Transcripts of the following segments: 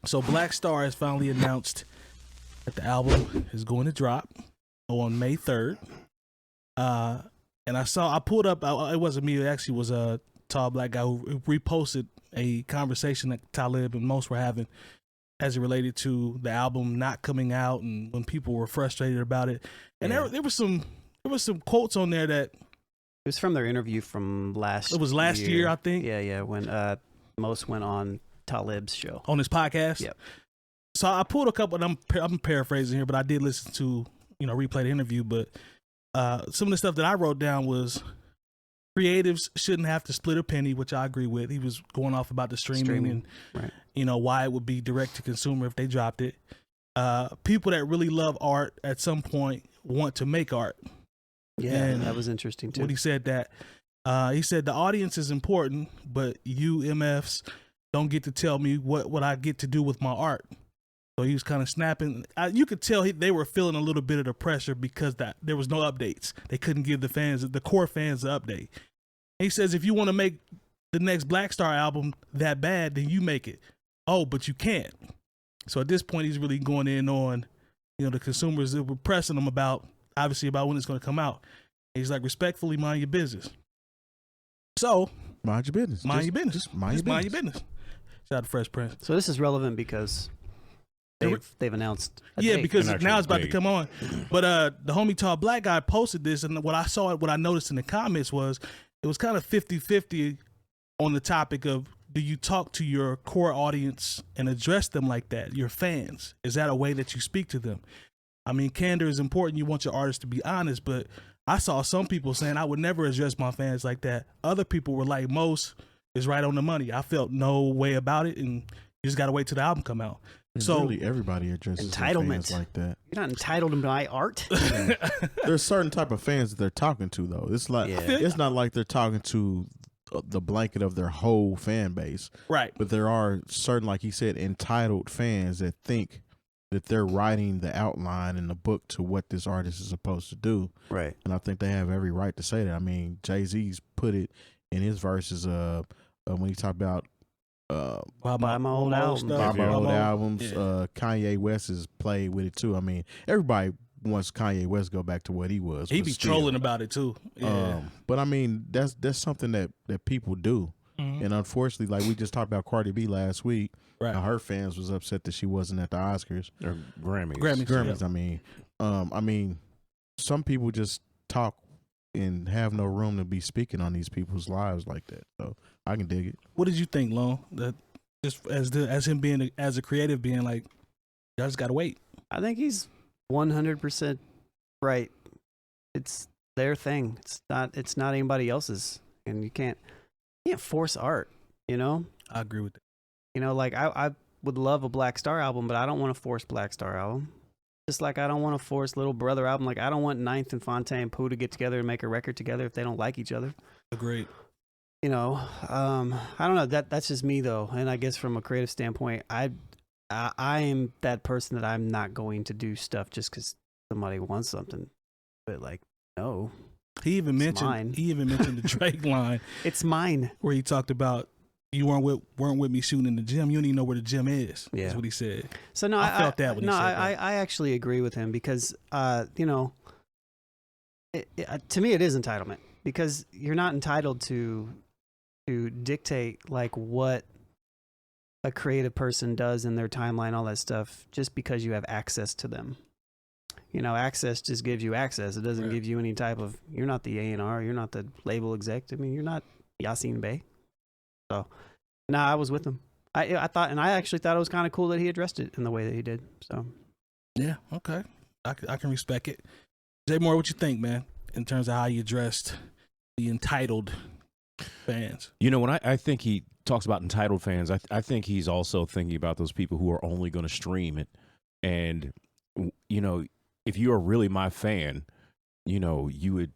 So Black Star has finally announced that the album is going to drop on May 3rd. And I pulled up, it wasn't me, it actually was a tall black guy who reposted a conversation that Talib and Mos were having as it related to the album not coming out and when people were frustrated about it. And there was some quotes on there that It was from their interview from last year. It was last year, I think. Yeah, when Mos went on Talib's show. On his podcast? Yep. So I pulled a couple, and I'm paraphrasing here, but I did listen to, replay the interview. But some of the stuff that I wrote down was creatives shouldn't have to split a penny, which I agree with. He was going off about the streaming. And, right. Why it would be direct to consumer if they dropped it. People that really love art at some point want to make art. Yeah, and that was interesting too. When he said that, he said the audience is important, but you MFs don't get to tell me what I get to do with my art. So he was kind of snapping. You could tell they were feeling a little bit of the pressure because there was no updates. They couldn't give the core fans an update. He says, if you want to make the next Black Star album that bad, then you make it. Oh, but you can't. So at this point, he's really going in on, the consumers that were pressing him about when it's going to come out. And he's like, respectfully, mind your business. So mind your business. Mind your business. Just mind your business. Shout out to Fresh Prince. So this is relevant because they've announced a date. Because now it's about to come on. But the homie tall black guy posted this, and what I noticed in the comments was it was kind of 50-50 on the topic of, do you talk to your core audience and address them like that, your fans? Is that a way that you speak to them? I mean, candor is important. You want your artists to be honest, but I saw some people saying I would never address my fans like that. Other people were like, Mos is right on the money. I felt no way about it, and you just got to wait till the album come out. So really everybody addresses their fans like that. You're not entitled to my art. There's certain type of fans that they're talking to, though. It's like it's not like they're talking to the blanket of their whole fan base, right? But there are certain, like he said, entitled fans that think that they're writing the outline in the book to what this artist is supposed to do, right? And I think they have every right to say that. I mean, Jay-Z's put it in his verses when he talked about buy my old albums. Yeah. Kanye West has played with it too. I mean, everybody wants Kanye West to go back to what he was. He be trolling about it too. Yeah. But I mean, that's something that people do. Mm-hmm. And unfortunately, like we just talked about Cardi B last week, right? Her fans was upset that she wasn't at the Oscars or Grammys. Yeah. I mean, some people just talk and have no room to be speaking on these people's lives like that. So I can dig it. What did you think, Lon? That just as him being as a creative being like, y'all just gotta wait. I think he's 100% right. It's their thing. It's not anybody else's, and you can't force art. I agree with that. Like I would love a Black Star album, but I don't want to force Black Star album. Just like I don't want to force Little Brother album. Like I don't want Ninth and Fontaine Pooh to get together and make a record together if they don't like each other. Agreed. I don't know. That's just me though, and I guess from a creative standpoint, I am that person that I'm not going to do stuff just because somebody wants something. But like, no. He even mentioned the Drake line. It's mine. Where he talked about you weren't with me shooting in the gym. You don't even know where the gym is. Yeah. That's what he said. So no, I felt that when he said that. I actually agree with him because to me it is entitlement, because you're not entitled to dictate like what a creative person does in their timeline, all that stuff, just because you have access to them. Access just gives you access. It doesn't give you any type of, you're not the A&R, you're not the label exec. I mean, you're not Yasiin Bey. So, I was with him. I thought, and I actually thought it was kind of cool that he addressed it in the way that he did. So, yeah, okay. I can respect it. Jay Moore, what you think, man, in terms of how you addressed the entitled fans? When I think he talks about entitled fans, I think he's also thinking about those people who are only going to stream it. And, if you are really my fan, you would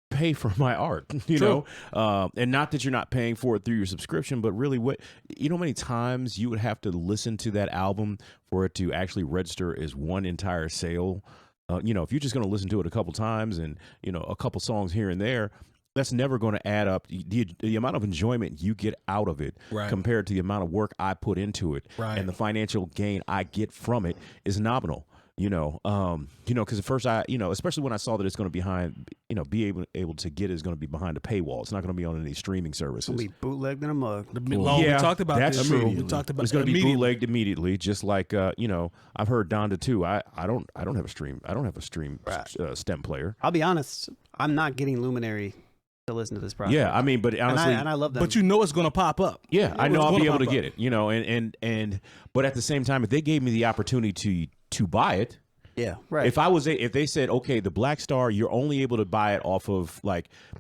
pay for my art, know, and not that you're not paying for it through your subscription, but really how many times you would have to listen to that album for it to actually register as one entire sale. If you're just going to listen to it a couple times and, a couple songs here and there, that's never going to add up. The amount of enjoyment you get out of it Right. compared to the amount of work I put into it, Right. and the financial gain I get from it is nominal. Because at first especially when I saw that it's going to be able to get it is going to be behind a paywall. It's not going to be on any streaming services. It'll be bootlegged in a mug. We Yeah, talked about that's this. true. We talked about It's going to be immediately. bootlegged immediately, just like I've heard Donda too. I don't have a stream. I don't have a stream Right. stem player. I'll be honest. I'm not getting Luminary to listen to this project. Yeah, I mean, but honestly, and I love them. But you know it's going to pop up. yeah, I know it's I'll be gonna able to pop get up. it. And but at the same time, if they gave me the opportunity to buy it. yeah, right. If they said, okay, the Black Star, you're only able to buy it off of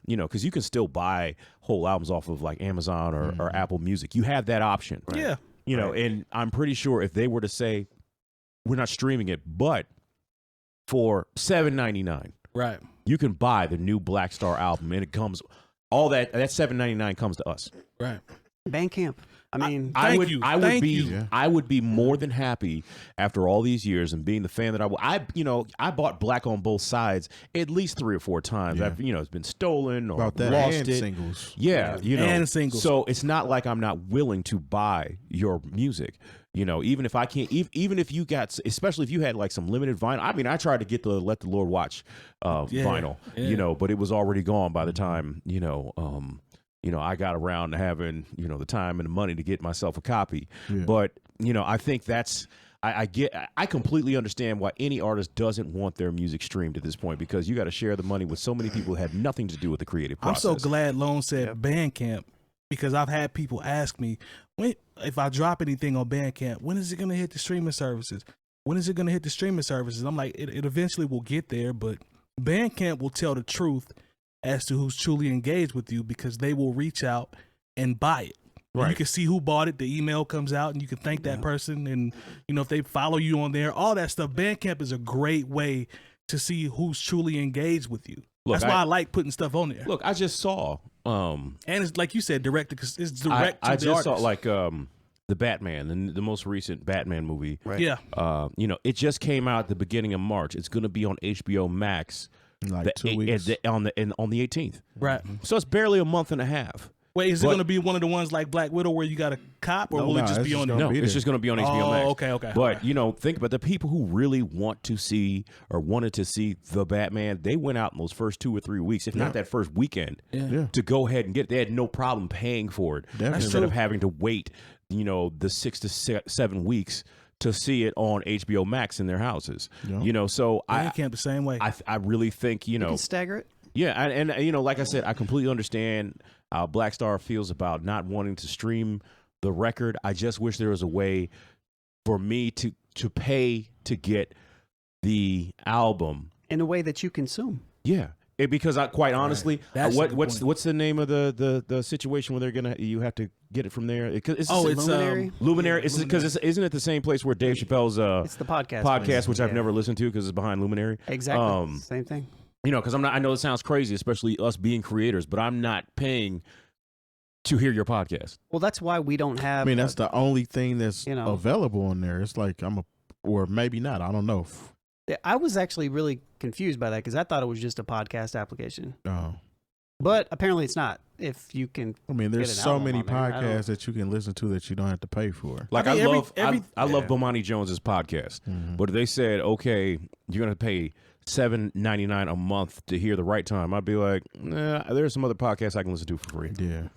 because you can still buy whole albums off of like Amazon or Apple Music. You have that option. Yeah. And I'm pretty sure if they were to say, we're not streaming it, but for $7.99, Right. you can buy the new Black Star album, and it comes all that $7.99 comes to us. Right. Bandcamp. I mean, I would Thank be you. I would be more than happy after all these years and being the fan that I bought Black on Both Sides at least 3 or 4 times. Yeah. It's been stolen or About that lost and it. singles. Yeah, And singles. So it's not like I'm not willing to buy your music. Even if I can't, even if you got, especially if you had like some limited vinyl. I mean, I tried to get the Let the Lord Watch vinyl, yeah. but it was already gone by the time I got around to having the time and the money to get myself a copy. Yeah. But I think that's. I completely understand why any artist doesn't want their music streamed at this point, because you got to share the money with so many people who had nothing to do with the creative process. I'm so glad Lone said Bandcamp, because I've had people ask me, if I drop anything on Bandcamp, when is it going to hit the streaming services? When is it going to hit the streaming services? I'm like, it eventually will get there, but Bandcamp will tell the truth as to who's truly engaged with you, because they will reach out and buy it. Right. You can see who bought it. The email comes out, and you can thank that person. And if they follow you on there, all that stuff. Bandcamp is a great way to see who's truly engaged with you. Look, That's why I like putting stuff on there. Look, I just saw. And it's like you said, direct. Because it's direct. I to the just saw artist. the Batman, the most recent Batman movie. Right. Yeah. It just came out at the beginning of March. It's going to be on HBO Max In like 2 weeks. on the 18th. Right. So it's barely a month and a half. Wait, is it But- going to be one of the ones like Black Widow where you got a cop, or will it just it's be on there? gonna No, be it's there. just going to be on HBO Oh, Max. okay. But think about the people who really want to see or wanted to see the Batman. They went out in those first 2 or 3 weeks, if not that first weekend, Yeah. to go ahead and get it. They had no problem paying for it Definitely. instead of having to wait, the 6 to 7 weeks to see it on HBO Max in their houses. Yeah. So Bandcamp the same way. I really think you can stagger it. yeah, and like I said, I completely understand how Black Star feels about not wanting to stream the record. I just wish there was a way for me to pay to get the album. In a way that you consume. Yeah, because quite honestly, That's a good point. what's the name of the situation where you have to get it from there? It's Luminary. Luminary. It's because isn't it the same place where Dave Chappelle's It's the podcast. podcast, which I've Yeah. never listened to because it's behind Luminary. Exactly. Same thing. Because I know it sounds crazy, especially us being creators, but I'm not paying to hear your podcast. Well, that's why we don't have. I mean, that's the only thing that's You know. available on there. It's like or maybe not. I don't know. I was actually really confused by that because I thought it was just a podcast application, Oh. but apparently it's not. If you can, I mean, there's Get an so album many on there. I don't- podcasts that you can listen to that you don't have to pay for. Like I I, mean, love every- I love yeah. Bomani Jones's podcast, but if they said, okay, you're gonna pay $7.99 a month to hear the right time, I'd be like, nah, there's some other podcasts I can listen to for free. Yeah.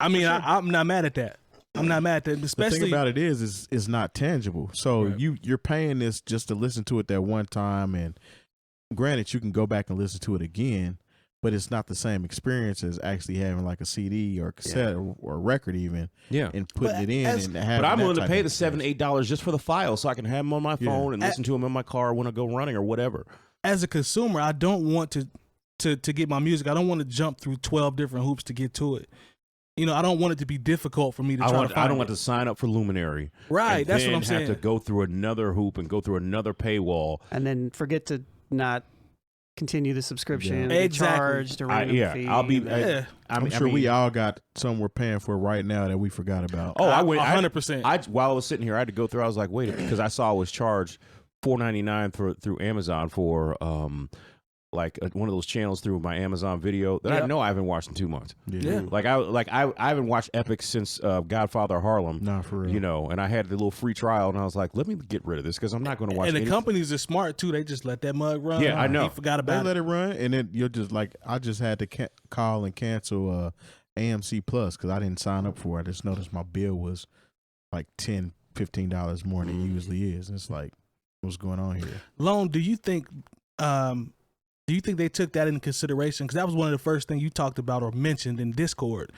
I mean, I'm not mad at that. I'm not mad at that, The especially thing about it is it's not tangible. So Right. you're paying this just to listen to it that one time, and granted you can go back and listen to it again, but it's not the same experience as actually having like a CD or cassette or record even, Yeah. and putting But it in as- and having. But I'm that willing to type pay of the $7, experience. $8 just for the file, so I can have them on my phone and listen to them in my car when I go running or whatever. as a consumer, I don't want to get my music. I don't want to jump through 12 different hoops to get to it. I don't want it to be difficult for me to try to find I don't it. want to sign up for Luminary. Right, and that's what then I'm saying. Have to go through another hoop and go through another paywall. and then forget to not continue the subscription, Yeah. be Exactly. charged a random fee. I'll be. Yeah. I'm sure we all got something we're paying for right now that we forgot about. Oh, I went 100%. While I was sitting here, I had to go through. I was like, wait, because I saw I was charged $4.99 through Amazon for like one of those channels through my Amazon Video that I know I haven't watched in 2 months. Yeah. Like I haven't watched Epic since Godfather Harlem. Nah, for real. You know, and I had the little free trial, and I was like, let me get rid of this because I'm not going to watch. And the anything. companies are smart too. They just let that mug run. Yeah, I know. He forgot They about let it. it run, and then you're just like, I just had to call and cancel AMC Plus because I didn't sign up for it. I just noticed my bill was like $10, $15 more than it usually is. And it's like, what's going on here? Lone, do you think they took that into consideration? Because that was one of the first things you talked about or mentioned in Discord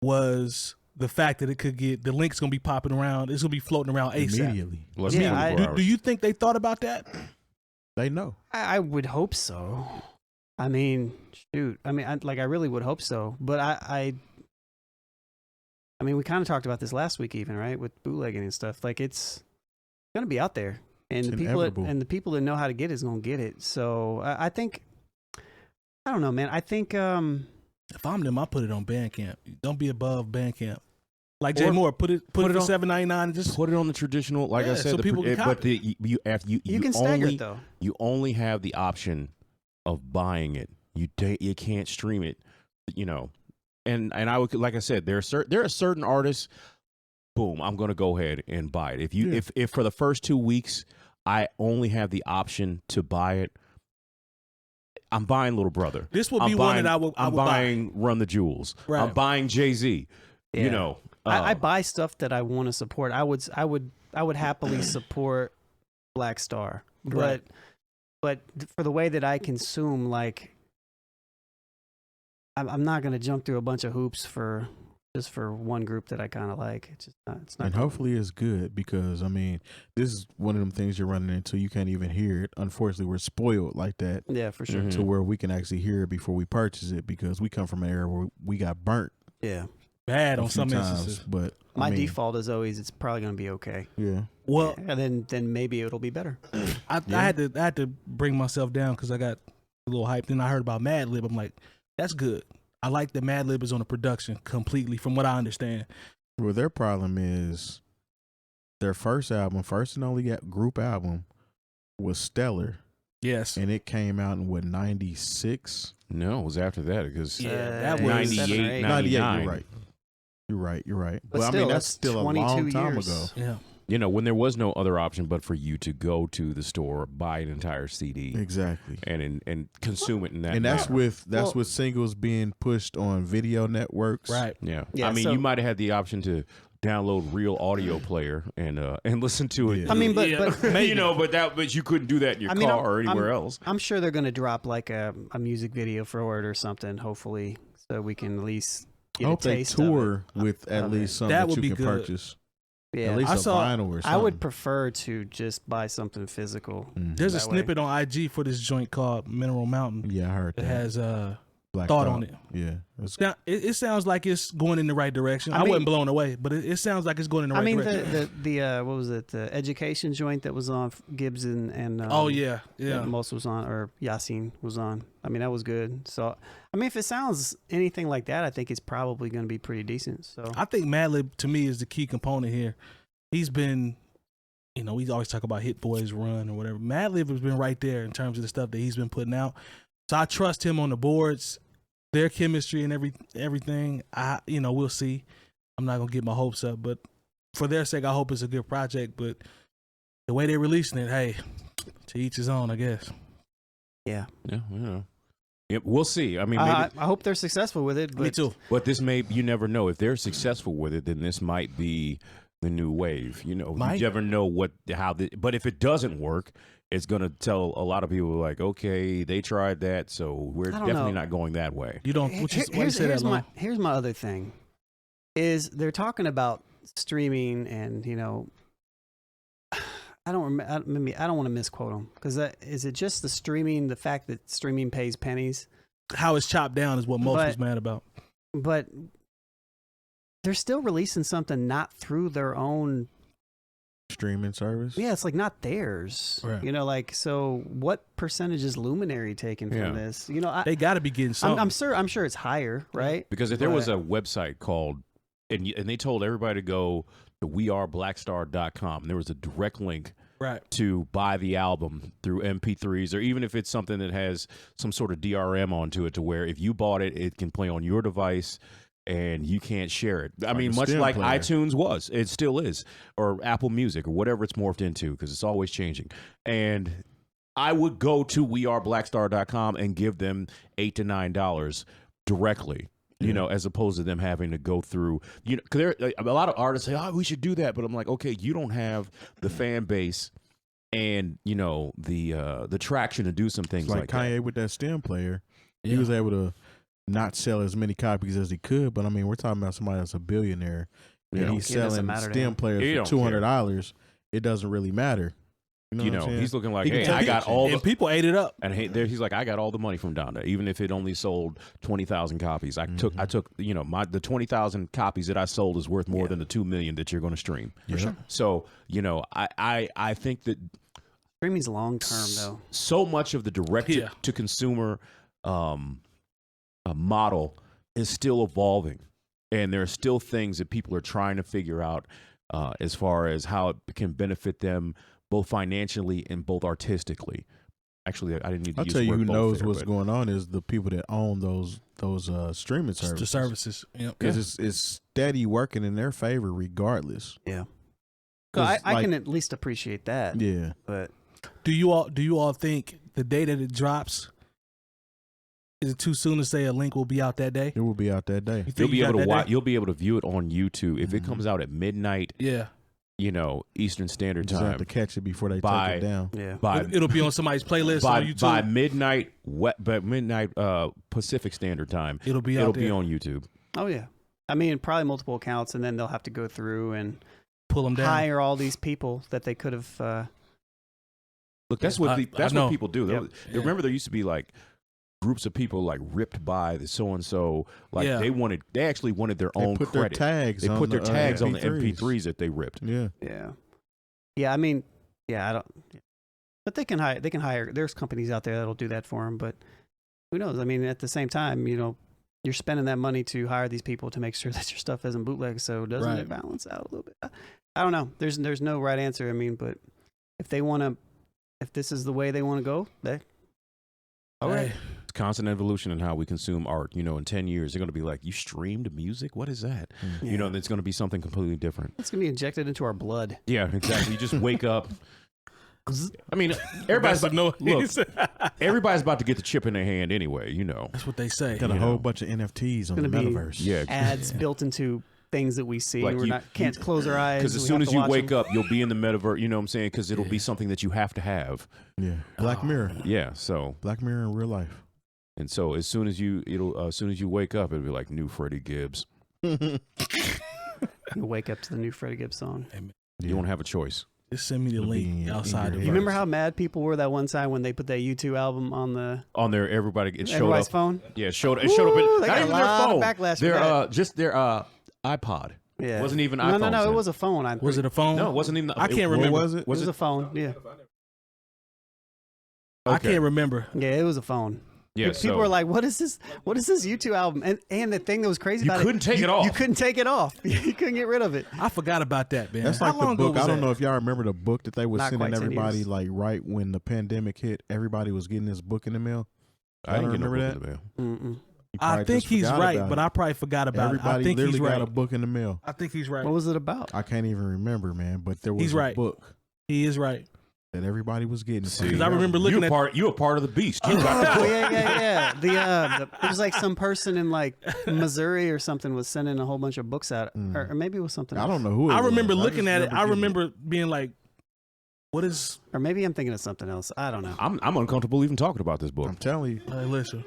was the fact that it could get the link's gonna be popping around. It's gonna be floating around ASAP. Immediately. Less Yeah, than 24 hours. Do you think they thought about that? They know. I would hope so. I mean, shoot. I mean, I really would hope so. But I mean, we kind of talked about this last week, even right, with bootlegging and stuff. Like, it's gonna be out there, and It's the people that know how to get it is gonna get it. So I think, I don't know, man. I think If I'm them, I put it on Bandcamp. Don't be above Bandcamp. Like Jay Or Moore, put it for on $7.99 and just put it on the traditional, like I Yeah, said, so the, people can but copy. you can stagger it though. You only have the option of buying it. You can't stream it, you know. And I would, like I said, there are certain artists. Boom, I'm going to go ahead and buy it. If for the first 2 weeks I only have the option to buy it, I'm buying Little Brother. this would be one that I would I'm buy. buying Run the Jewels. Right. I'm buying Jay-Z. Yeah. You know, I buy stuff that I want to support. I would happily support Black Star, Right. but for the way that I consume, like, I'm not gonna jump through a bunch of hoops for one group that I kind of like. It's just not. It's not. And hopefully it's good because, I mean, this is one of them things you're running into. You can't even hear it. Unfortunately, we're spoiled like that Yeah, for sure. Mhm. to where we can actually hear it before we purchase it because we come from an era where we got burnt Yeah. Bad a on few some times. instances. But My I mean, default is always it's probably gonna be okay. Yeah. Well, And then maybe it'll be better. I had to bring myself down because I got a little hyped. Then I heard about Mad Lib. I'm like, that's good. I like that Mad Lib is on the production completely, from what I understand. Well, their problem is their first and only group album was stellar. Yes. And it came out in what, 96? no, it was after that because that was 98, 98, 99. You're right. But Well, I still, mean, that's that's still a 22 long time years. ago. Yeah. You know, when there was no other option but for you to go to the store, buy an entire CD, Exactly. and consume it in that. And that's manner. with singles being pushed on video networks. Right. Yeah. Yeah, I mean, so- you might have had the option to download Real Audio Player and listen to it. Yeah. I mean, but you know, but you couldn't do that in your I mean, car or anywhere else. I'm sure they're gonna drop like a music video for it or something. Hopefully, so we can at least I get hope a they taste tour of it. with at of least it. something That that would you be can good. purchase. Yeah, At least I a saw- vinyl or something. I would prefer to just buy something physical. Mhm. There's a That way. snippet on IG for this joint called Mineral Mountain. Yeah, I heard It that. has Black thought on it. Yeah. It's- Now, it sounds like it's going in the right direction. I I mean- wasn't blown away, but it sounds like it's going in the right I mean, direction. the what was it? The education joint that was on Gibbs and Oh yeah, that yeah. Mos was on, or Yasiin was on. I mean, that was good. So, I mean, if it sounds anything like that, I think it's probably going to be pretty decent. So, I think Madlib to me is the key component here. He's been, we always talk about Hit Boys Run or whatever. Madlib has been right there in terms of the stuff that he's been putting out. So I trust him on the boards, their chemistry and everything. We'll see. I'm not gonna get my hopes up, but for their sake, I hope it's a good project. But the way they're releasing it, hey, to each his own, I guess. yeah, Yeah, we'll see. I mean, maybe, I hope they're successful with it. But Me too. but this you never know. If they're successful with it, then this might be the new wave. You Might. never know but if it doesn't work, it's going to tell a lot of people like, okay, they tried that, so we're I don't definitely know. not going that way. You don't. Why you say that, Lon? Here's my other thing, is they're talking about streaming and I don't want to misquote them because is it just the streaming, the fact that streaming pays pennies, How it's chopped down is what most was mad about. but they're still releasing something not through their own. Streaming service. Yeah, it's like not theirs. Right. So what percentage is Luminary taking Yeah. from this? They got to be getting something. I'm sure it's higher, right? Because if there was But- a website called, and they told everybody to go to weareblackstar.com, and there was a direct link Right. to buy the album through MP3s, or even if it's something that has some sort of DRM onto it, to where if you bought it, it can play on your device and you can't share it. I Like mean, a much stem like player. iTunes was, it still is, or Apple Music, or whatever it's morphed into, because it's always changing. And I would go to weareblackstar.com and give them $8 to $9 directly. You know, as opposed to them having to go through, you know, because a lot of artists say, "Oh, we should do that," but I'm like, okay, you don't have the fan base and, you know, the traction to do some things It's like like Kanye that. with that stem player. He Yeah. was able to not sell as many copies as he could, but I mean, we're talking about somebody that's a billionaire Yeah. and he's It doesn't selling matter to stem him. He players don't for $200. It doesn't really matter. You know, what I'm saying? He's looking like, He can hey, take I got it. all the And people ate it up. and he's like, I got all the money from Donda, even if it only sold 20,000 copies. I took, you know, the 20,000 copies that I sold is worth more than the 2 million that you're going to stream. For sure. So, you know, I think that Streaming's long term though. so much of the direct Yeah. to consumer model is still evolving, and there are still things that people are trying to figure out as far as how it can benefit them both financially and both artistically. Actually, I didn't need to I'll use tell the you word who both knows there, what's but- going on is the people that own those streaming services. The services. Yep. Because it's steady working in their favor regardless. Yeah. 'Cause, I like- can at least appreciate that. Yeah. But Do you all think the day that it drops, is it too soon to say a link will be out that day? It will be out that day. You think You'll be you able got to that watch. day? You'll be able to view it on YouTube if it Mhm. comes out at midnight. Yeah. You know, Eastern Standard You just have Time. to catch it before they By- take it down. yeah. By It'll be on somebody's playlist on YouTube. by midnight, Pacific Standard Time. It'll be It'll out be there. on YouTube. Oh yeah. I mean, probably multiple accounts, and then they'll have to go through and Pull them down. hire all these people that they could have. Look, that's I what that's know. what people do. Yep. Yeah. Remember, there used to be like groups of people like ripped by the so and so. Like Yeah. they actually wanted their They own put credit. their tags They on put their the, tags on the MP3s. MP3s that they ripped. Yeah. Yeah. Yeah. I mean, yeah. I don't. But they can hire. They can hire. There's companies out there that'll do that for them. But who knows? I mean, at the same time, you know, you're spending that money to hire these people to make sure that your stuff isn't bootleg. So doesn't Right. it balance out a little bit? I don't know. There's no right answer. I mean, but if they want to, if this is the way they want to go, they. All right. Hey, It's constant evolution in how we consume art. You know, in 10 years, they're going to be like, "You streamed music? What is that?" Mm. You know, it's going to be something completely different. It's gonna be injected into our blood. Yeah, exactly. You just wake up. I mean, everybody's that's no. look, everybody's about to get the chip in their hand anyway. You know. That's what they say. Got a You whole know. bunch of NFTs on the Gonna be- metaverse. Yeah. Ads built into things that we see. Like We're you- not can't close our eyes. Because as we soon have as to you watch wake them. up, you'll be in the metaverse. You know what I'm saying? Because it'll be Yeah. something that you have to have. Yeah. Black Oh. Mirror. Yeah. So Black Mirror in real life. and so as soon as you wake up, it'll be like new Freddie Gibbs. You wake up to the new Freddie Gibbs song. You won't have a choice. Just send me the It'll be link in outside your the You remember verse. how mad people were that one time when they put that U2 album on the On there, it showed everybody's up. phone? Yeah, it showed up in Woo, they not got even a their lot of phone. backlash for Their that. just their iPod. Yeah. Wasn't even No, iPhone. it was a phone. Was it a phone? No, it wasn't even. I can't What remember. was it? It was a phone. Yeah. I Okay. can't remember. Yeah, it was a phone. Yeah, People so were like, "What is this? What is this U2 album?" And the thing that was crazy You about couldn't take it off. You couldn't take it off. You couldn't get rid of it. I forgot about that, man. That's How like the long ago book. was I don't that? know if y'all remember the book that they were Not sending quite 10 everybody years. like right when the pandemic hit. Everybody was getting this book in the mail. I didn't get no remember book that? in the mail. Mm-mm. You I probably think just he's forgot right, about but it. I probably forgot about Everybody it. I think literally he's got right. a book in the mail. I think he's right. What was it about? I can't even remember, man. But there was He's a right. book He is right. that everybody was getting. See, Because I remember looking at you a part of the beast. You got the Oh book. yeah. It was like some person in like Missouri or something was sending a whole bunch of books out, Mm. or maybe it was something. I else. don't know who. It I remember was. looking just at it. I getting remember being like, "What is?" Or maybe I'm thinking of something else. I don't know. I'm uncomfortable even talking about this book. I'm telling you. Listen,